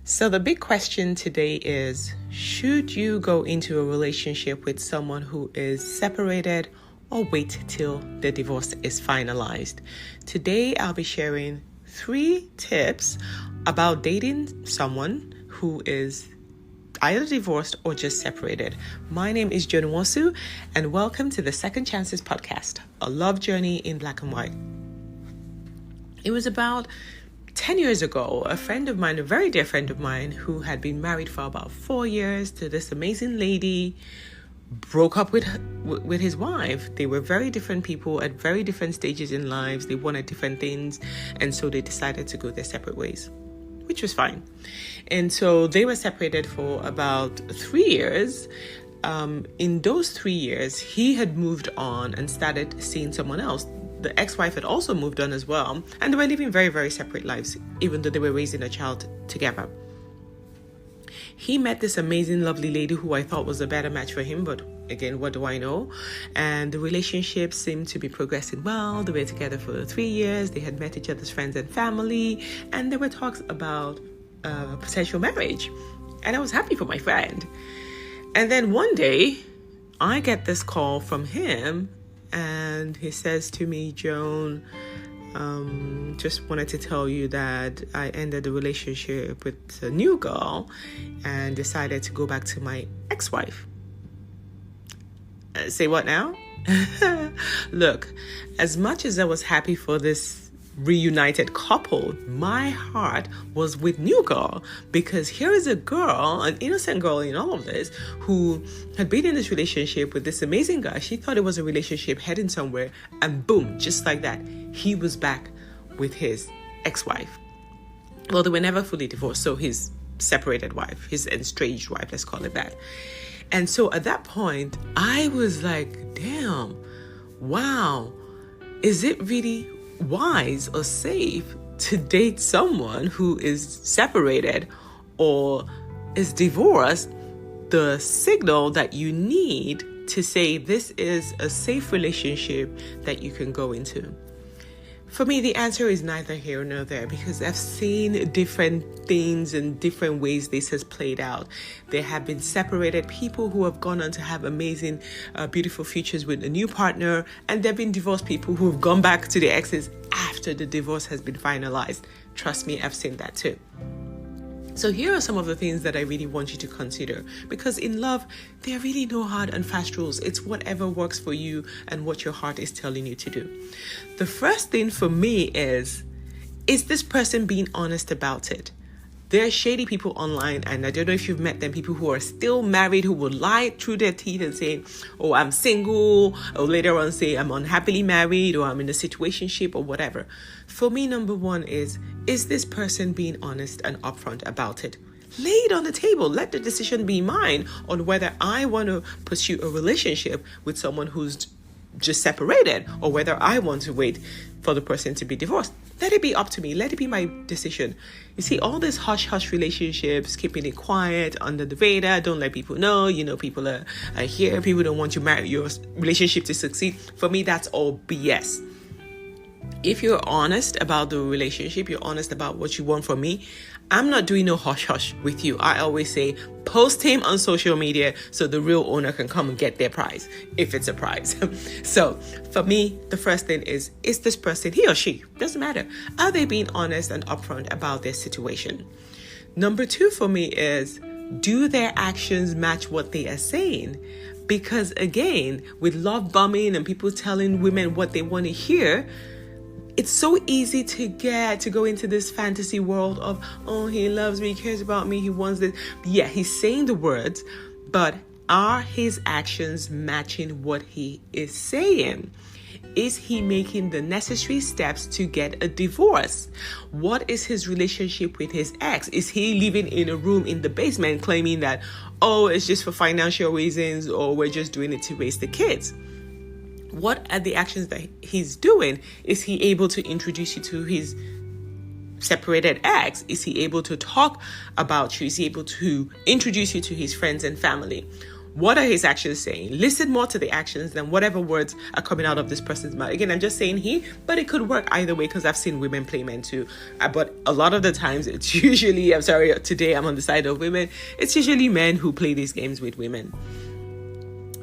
So the big question today is, should you go into a relationship with someone who is separated or wait till the divorce is finalized? Today, I'll be sharing 3 tips about dating someone who is either divorced or just separated. My name is Joan Nwosu, and welcome to the Second Chances podcast, a love journey in black and white. It was about 10 years ago, a friend of mine, a very dear friend of mine, who had been married for about 4 years to this amazing lady, broke up with his wife. They were very different people at very different stages in lives. They wanted different things, and so they decided to go their separate ways, which was fine. And so they were separated for about 3 years. In those 3 years, he had moved on and started seeing someone else. The ex-wife had also moved on as well, and they were living very, very separate lives, even though they were raising a child together. He met this amazing, lovely lady who I thought was a better match for him, but again, what do I know? And the relationship seemed to be progressing well. They were together for 3 years. They had met each other's friends and family, and there were talks about potential marriage. And I was happy for my friend. And then one day, I get this call from him, and he says to me, Joan, just wanted to tell you that I ended the relationship with a new girl and decided to go back to my ex-wife. Say what now? Look, as much as I was happy for this reunited couple, my heart was with new girl, because here is a girl, an innocent girl in all of this, who had been in this relationship with this amazing guy. She thought it was a relationship heading somewhere, and boom, just like that, he was back with his ex-wife. Well, they were never fully divorced, so his separated wife, his estranged wife, let's call it that. And so at that point, I was like, damn, wow, is it really wise or safe to date someone who is separated or is divorced? The signal that you need to say this is a safe relationship that you can go into. For me, the answer is neither here nor there, because I've seen different things and different ways this has played out. There have been separated people who have gone on to have amazing, beautiful futures with a new partner, and there have been divorced people who have gone back to their exes after the divorce has been finalized. Trust me, I've seen that too. So here are some of the things that I really want you to consider, because in love, there are really no hard and fast rules. It's whatever works for you and what your heart is telling you to do. The first thing for me is this person being honest about it? There are shady people online, and I don't know if you've met them, people who are still married, who will lie through their teeth and say, oh, I'm single, or later on say I'm unhappily married, or I'm in a situationship, or whatever. For me, number one is this person being honest and upfront about it? Lay it on the table. Let the decision be mine on whether I want to pursue a relationship with someone who's just separated, or whether I want to wait for the person to be divorced. Let it be up to me. Let it be my decision. You see, all these hush-hush relationships, keeping it quiet, under the radar, don't let people know, people are here, people don't want your relationship to succeed. For me, that's all BS. If you're honest about the relationship, you're honest about what you want from me, I'm not doing no hush-hush with you. I always say, post him on social media so the real owner can come and get their prize, if it's a prize. So for me, the first thing is this person, he or she, doesn't matter, are they being honest and upfront about their situation? Number 2 for me is, do their actions match what they are saying? Because again, with love bombing and people telling women what they want to hear, it's so easy to go into this fantasy world of, oh, he loves me, he cares about me, he wants this. Yeah, he's saying the words, but are his actions matching what he is saying? Is he making the necessary steps to get a divorce? What is his relationship with his ex? Is he living in a room in the basement claiming that, oh, it's just for financial reasons, or we're just doing it to raise the kids? What are the actions that he's doing? Is he able to introduce you to his separated ex? Is he able to talk about you? Is he able to introduce you to his friends and family? What are his actions saying? Listen more to the actions than whatever words are coming out of this person's mouth. Again, I'm just saying he, but it could work either way because I've seen women play men too. But a lot of the times it's usually, today I'm on the side of women. It's usually men who play these games with women.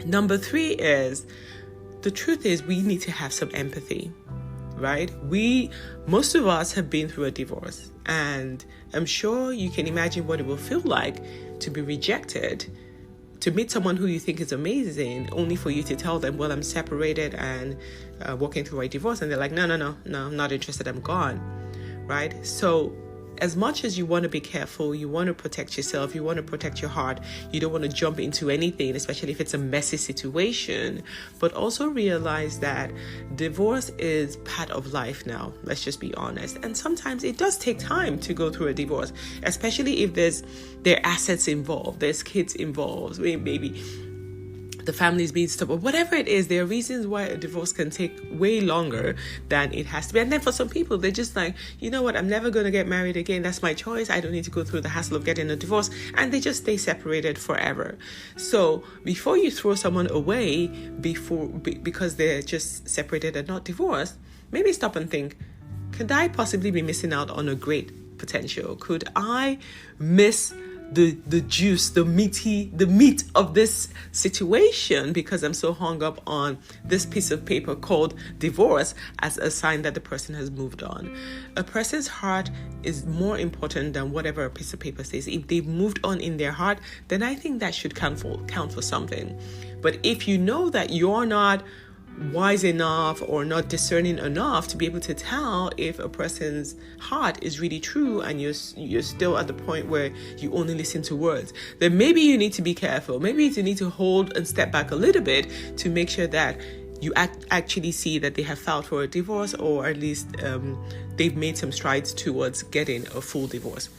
Number 3 is, the truth is we need to have some empathy, right? Most of us have been through a divorce, and I'm sure you can imagine what it will feel like to be rejected, to meet someone who you think is amazing, only for you to tell them, well, I'm separated and working through a divorce. And they're like, no, I'm not interested. I'm gone. Right? So as much as you want to be careful, you want to protect yourself, you want to protect your heart, you don't want to jump into anything, especially if it's a messy situation, but also realize that divorce is part of life now. Let's just be honest. And sometimes it does take time to go through a divorce, especially if there are assets involved, there's kids involved, maybe the family's being stubborn, or whatever it is. There are reasons why a divorce can take way longer than it has to be. And then for some people, they're just like, you know what, I'm never going to get married again. That's my choice. I don't need to go through the hassle of getting a divorce. And they just stay separated forever. So before you throw someone away because they're just separated and not divorced, maybe stop and think, could I possibly be missing out on a great potential? Could I miss the juice, the meat of this situation because I'm so hung up on this piece of paper called divorce as a sign that the person has moved on? A person's heart is more important than whatever a piece of paper says. If they've moved on in their heart, then I think that should count for something. But if you know that you're not wise enough or not discerning enough to be able to tell if a person's heart is really true, and you're still at the point where you only listen to words, then maybe you need to be careful. Maybe you need to hold and step back a little bit to make sure that you actually see that they have filed for a divorce, or at least they've made some strides towards getting a full divorce.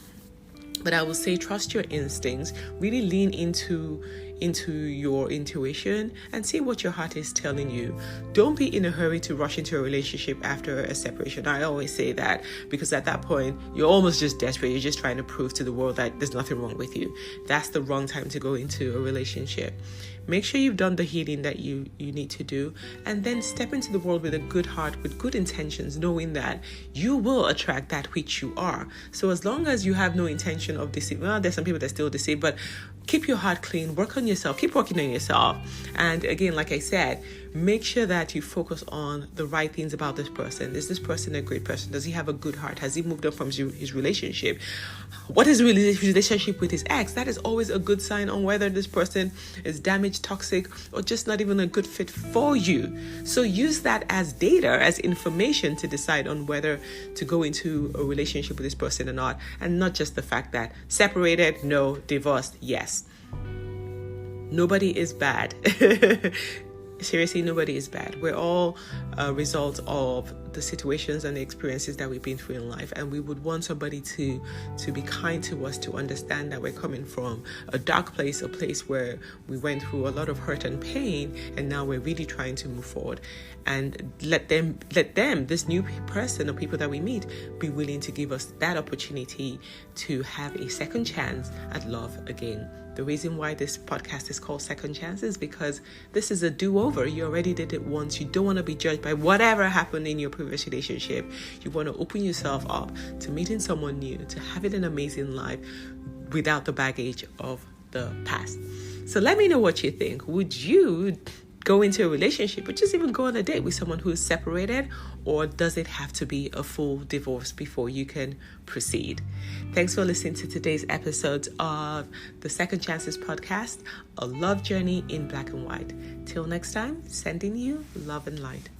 But I will say, trust your instincts. Really lean into your intuition and see what your heart is telling you. Don't be in a hurry to rush into a relationship after a separation. I always say that because at that point, you're almost just desperate. You're just trying to prove to the world that there's nothing wrong with you. That's the wrong time to go into a relationship. Make sure you've done the healing that you need to do, and then step into the world with a good heart, with good intentions, knowing that you will attract that which you are. So as long as you have no intention of deceiving, well, there's some people that still deceive, but keep your heart clean, work on yourself, keep working on yourself. And again, like I said, make sure that you focus on the right things about this person. Is this person a great person? Does he have a good heart? Has he moved on from his relationship? What is his relationship with his ex? That is always a good sign on whether this person is damaged, toxic, or just not even a good fit for you. So use that as data, as information to decide on whether to go into a relationship with this person or not, and not just the fact that separated, no, divorced, yes. Nobody is bad. Seriously, nobody is bad. We're all a result of the situations and the experiences that we've been through in life, and we would want somebody to be kind to us, to understand that we're coming from a dark place, a place where we went through a lot of hurt and pain, and now we're really trying to move forward. And let them, this new person or people that we meet, be willing to give us that opportunity to have a second chance at love again. The reason why this podcast is called Second Chance is because this is a do-over. You already did it once. You don't want to be judged by whatever happened in your previous relationship. You want to open yourself up to meeting someone new, to having an amazing life without the baggage of the past. So let me know what you think. Would you go into a relationship or just even go on a date with someone who is separated, or does it have to be a full divorce before you can proceed? Thanks for listening to today's episode of the Second Chances podcast, a love journey in black and white. Till next time, sending you love and light.